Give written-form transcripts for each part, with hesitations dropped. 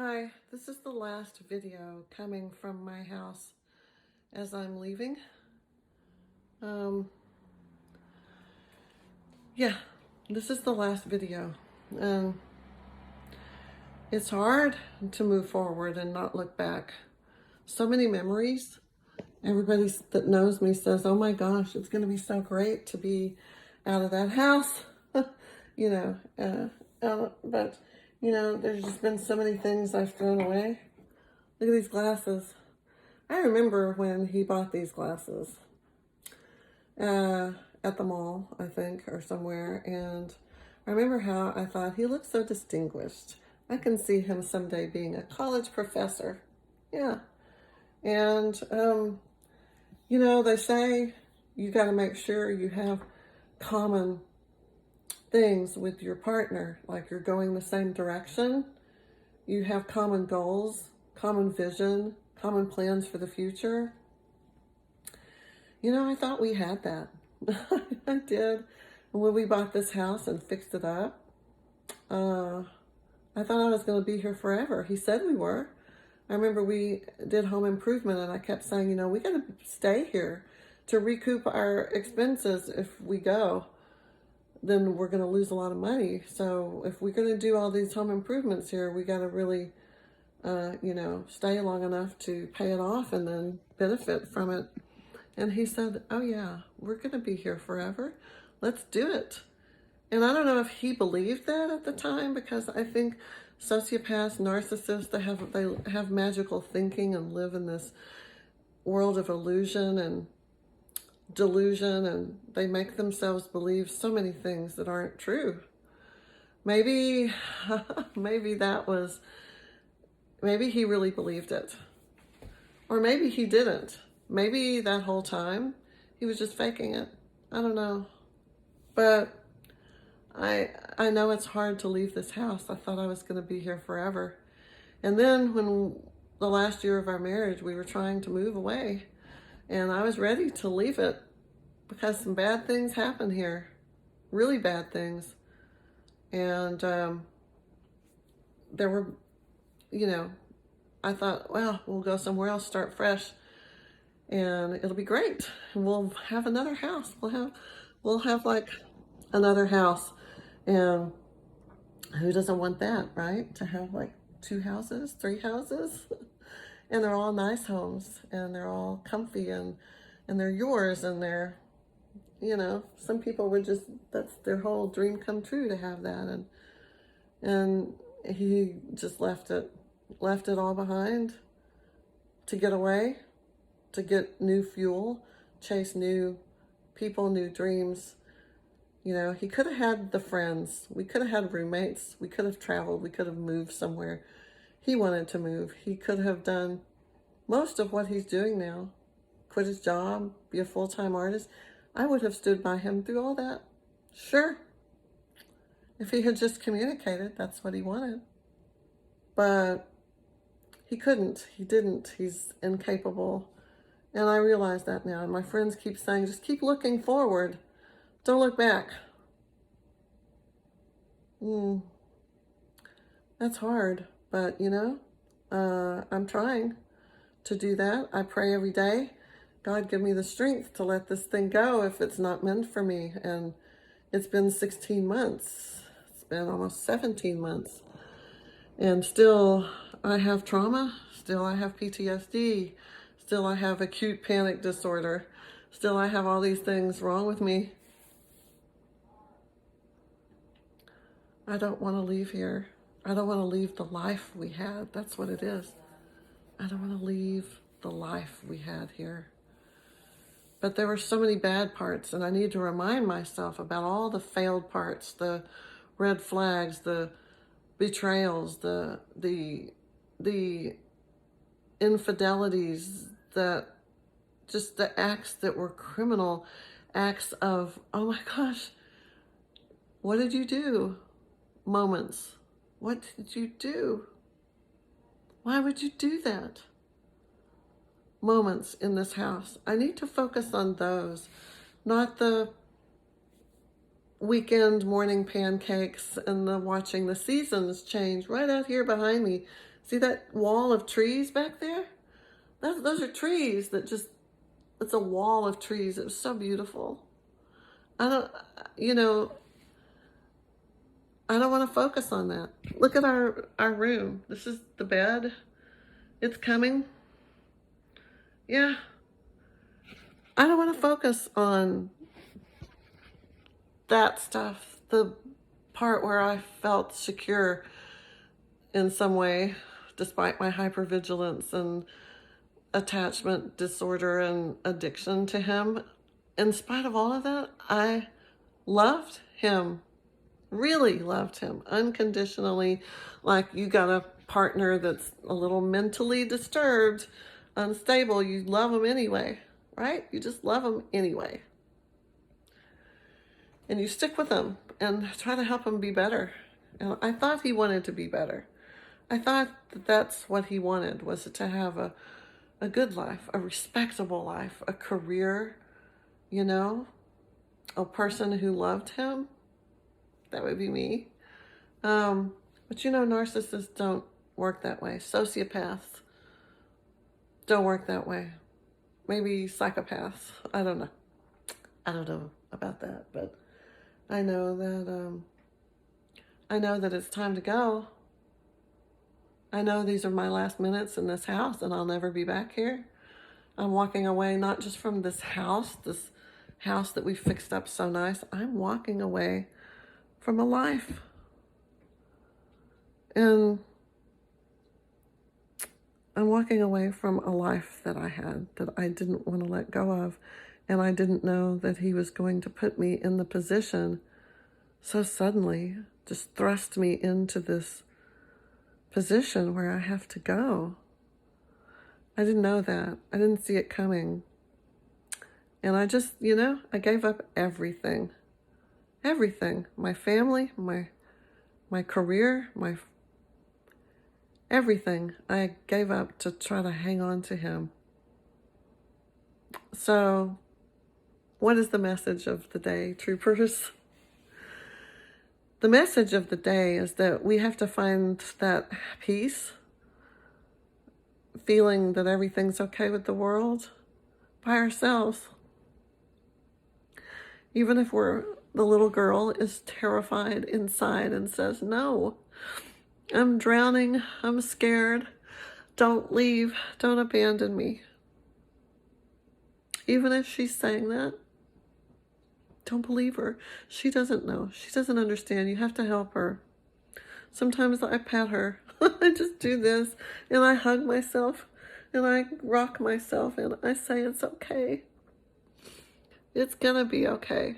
Hi, this is the last video coming from my house as I'm leaving. Um, yeah, this is the last video. Um, it's hard to move forward and not look back. So many memories. Everybody that knows me says, oh my gosh, it's going to be so great to be out of that house. you know, but, there's just been so many things I've thrown away. Look at these glasses. I remember when he bought these glasses at the mall, I think, or somewhere. And I remember how I thought he looked so distinguished. I can see him someday being a college professor. Yeah. And, they say you got to make sure you have common things with your partner, like you're going the same direction. You have common goals, common vision, common plans for the future. I thought we had that. I did. And when we bought this house and fixed it up, I thought I was going to be here forever. He said we were. I remember we did home improvement and I kept saying, we got to stay here to recoup our expenses. If we go, then we're going to lose a lot of money. So if we're going to do all these home improvements here, we got to really, stay long enough to pay it off and then benefit from it. And he said, oh yeah, we're going to be here forever. Let's do it. And I don't know if he believed that at the time, because I think sociopaths, narcissists, they have magical thinking and live in this world of illusion and delusion, and they make themselves believe so many things that aren't true. Maybe maybe he really believed it. Or maybe he didn't. Maybe that whole time he was just faking it. I don't know. But I know it's hard to leave this house. I thought I was going to be here forever. And then when the last year of our marriage, we were trying to move away. And I was ready to leave it because some bad things happened here. Really bad things. And there were, I thought, well, we'll go somewhere else, start fresh. And it'll be great. We'll have another house. We'll have like another house. And who doesn't want that, right? To have like 2 houses, 3 houses. And they're all nice homes, and they're all comfy, and they're yours, and they're, some people would just, that's their whole dream come true to have that. And he just left it all behind to get away, to get new fuel, chase new people, new dreams. He could have had the friends. We could have had roommates. We could have traveled. We could have moved somewhere. He wanted to move. He could have done most of what he's doing now. Quit his job, be a full-time artist. I would have stood by him through all that. Sure. If he had just communicated, that's what he wanted. But he couldn't. He didn't. He's incapable. And I realize that now. And my friends keep saying, just keep looking forward. Don't look back. That's hard. But, I'm trying to do that. I pray every day. God, give me the strength to let this thing go if it's not meant for me. And it's been 16 months. It's been almost 17 months. And still I have trauma. Still I have PTSD. Still I have acute panic disorder. Still I have all these things wrong with me. I don't want to leave here. I don't want to leave the life we had. That's what it is. I don't want to leave the life we had here. But there were so many bad parts, and I need to remind myself about all the failed parts, the red flags, the betrayals, the infidelities, that just the acts that were criminal acts of, oh my gosh, what did you do? Moments. What did you do? Why would you do that? Moments in this house. I need to focus on those, not the weekend morning pancakes and watching the seasons change right out here behind me. See that wall of trees back there? Those are trees that just, it's a wall of trees. It was so beautiful. I don't, you know, I don't want to focus on that. Look at our room. This is the bed. It's coming. Yeah. I don't want to focus on that stuff. The part where I felt secure in some way, despite my hypervigilance and attachment disorder and addiction to him. In spite of all of that, I loved him, really loved him unconditionally. Like, you got a partner that's a little mentally disturbed, unstable, you love him anyway, right? You just love him anyway. And you stick with him and try to help him be better. And I thought he wanted to be better. I thought that that's what he wanted, was to have a good life, a respectable life, a career, you know, a person who loved him. That would be me. But you know, narcissists don't work that way. Sociopaths don't work that way. Maybe psychopaths. I don't know. I don't know about that, but I know that it's time to go. I know these are my last minutes in this house and I'll never be back here. I'm walking away not just from this house that we fixed up so nice. I'm walking away from a life. And I'm walking away from a life that I had, that I didn't want to let go of. And I didn't know that he was going to put me in the position so suddenly, just thrust me into this position where I have to go. I didn't know that. I didn't see it coming. And I just, I gave up everything. Everything. My family, my career, everything I gave up to try to hang on to him. So, what is the message of the day, troopers? The message of the day is that we have to find that peace, feeling that everything's okay with the world by ourselves. Even if the little girl is terrified inside and says, "No, I'm drowning, I'm scared, don't leave, don't abandon me." Even if she's saying that, don't believe her. She doesn't know. She doesn't understand. You have to help her. Sometimes I pat her. I just do this, and I hug myself, and I rock myself, and I say it's okay. It's gonna be okay.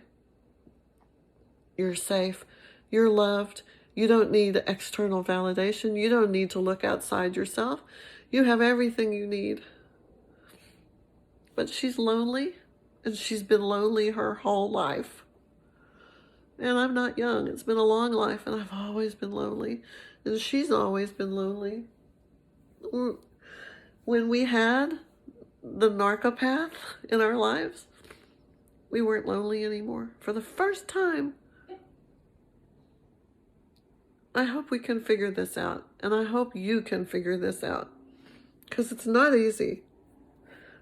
You're safe. You're loved. You don't need external validation. You don't need to look outside yourself. You have everything you need. But she's lonely, and she's been lonely her whole life. And I'm not young. It's been a long life, and I've always been lonely. And she's always been lonely. When we had the narcopath in our lives, we weren't lonely anymore. For the first time. I hope we can figure this out. And I hope you can figure this out. Because it's not easy.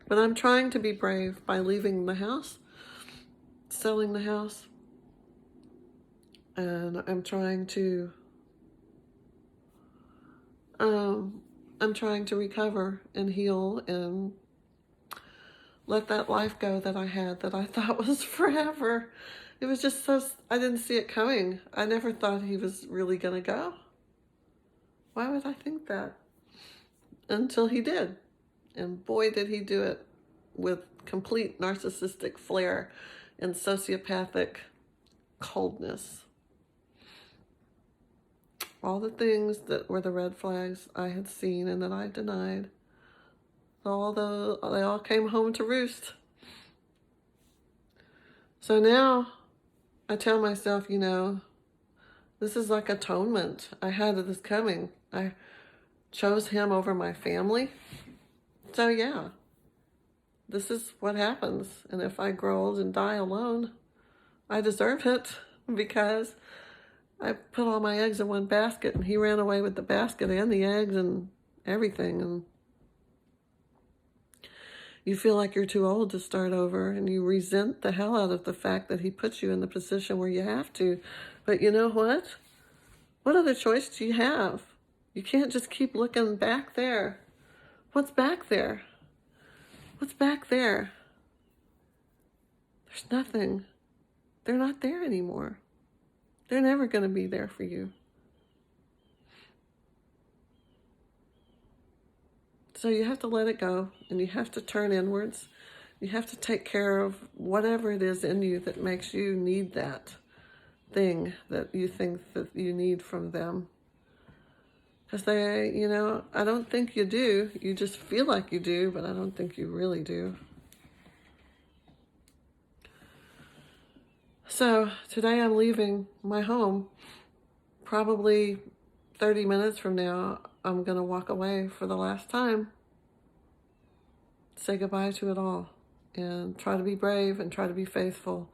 But I'm trying to be brave by leaving the house, selling the house. And I'm trying to recover and heal and let that life go that I had, that I thought was forever. It was just so, I didn't see it coming. I never thought he was really going to go. Why would I think that? Until he did. And boy, did he do it with complete narcissistic flair and sociopathic coldness. All the things that were the red flags I had seen and that I denied, they all came home to roost. So now I tell myself, this is like atonement. I had this coming. I chose him over my family. So yeah, this is what happens. And if I grow old and die alone, I deserve it. because I put all my eggs in one basket, and he ran away with the basket and the eggs and everything. And you feel like you're too old to start over, and you resent the hell out of the fact that he puts you in the position where you have to. But you know what? What other choice do you have? You can't just keep looking back there. What's back there? What's back there? There's nothing. They're not there anymore. They're never going to be there for you. So you have to let it go, and you have to turn inwards. You have to take care of whatever it is in you that makes you need that thing that you think that you need from them. Because they, I don't think you do. You just feel like you do, but I don't think you really do. So today I'm leaving my home. Probably 30 minutes from now, I'm going to walk away for the last time. Say goodbye to it all. And try to be brave and try to be faithful.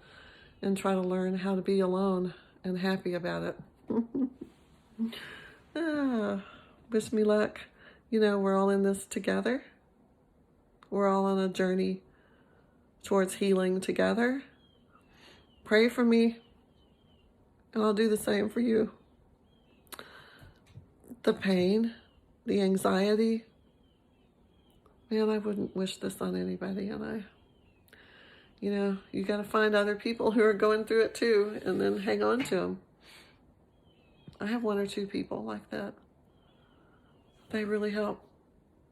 And try to learn how to be alone and happy about it. Wish me luck. We're all in this together. We're all on a journey towards healing together. Pray for me, and I'll do the same for you. The pain, the anxiety, man, I wouldn't wish this on anybody. And you got to find other people who are going through it too, and then hang on to them. I have one or two people like that. They really help.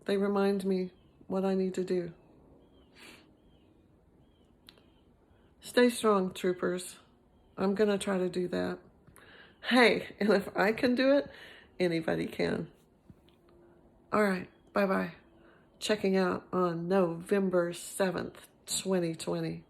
They remind me what I need to do. Stay strong, troopers. I'm going to try to do that. Hey, and if I can do it, anybody can. All right, bye-bye. Checking out on November 7th, 2020.